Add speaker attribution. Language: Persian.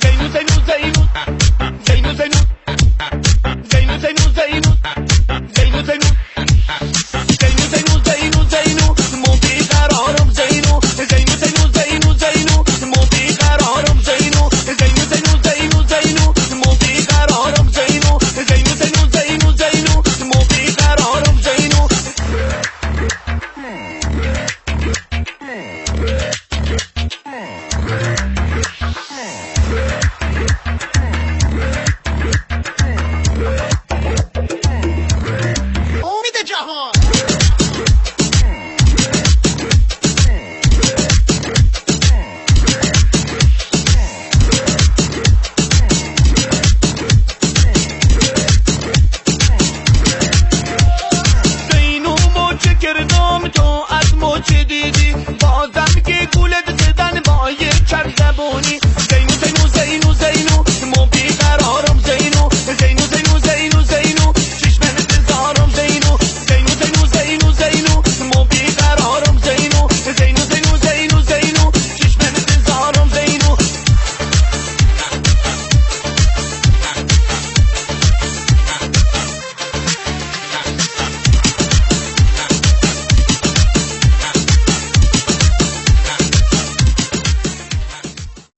Speaker 1: زینو زینو زینو زینو زینو زینو زینو زینو زینو زینو زینو زینو زینو زینو مو بیقرارم زینو زینو زینو زینو زینو مو بیقرارم زینو زینو زینو زینو زینو مو بیقرارم زینو زینو زینو زینو زینو مو بیقرارم زینو تو از مچ دیدی بازم که گولت زدن با یه چند زبونی